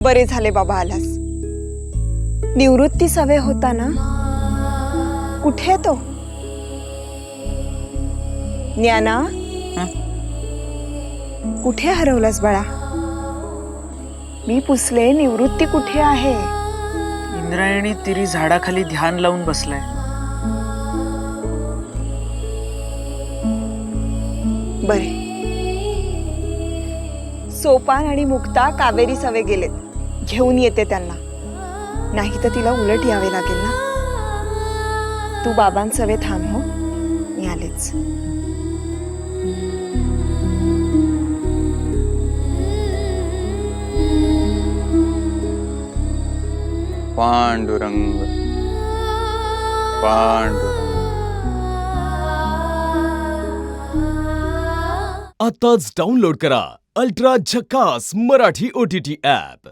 बरे झाले बाबा आलास. निवृत्ती सवे होता ना, कुठे तो ज्ञाना? कुठे हरवलास बाळा? मी पुसले, निवृत्ती कुठे आहे? इंद्रायणी तिरी झाडाखाली ध्यान लावून बसलाय. बरे. सोपान आणि मुक्ता कावेरी सवे गेलेत. घेऊन येते त्यांना, नाही तर तिला उलट यावे लागेल ना. तू बाबांसवे थांब. हो, मी आलेच. पांडुरंग पांडुरंग. आताच डाउनलोड करा अल्ट्रा झकास मराठी OTT ॲप.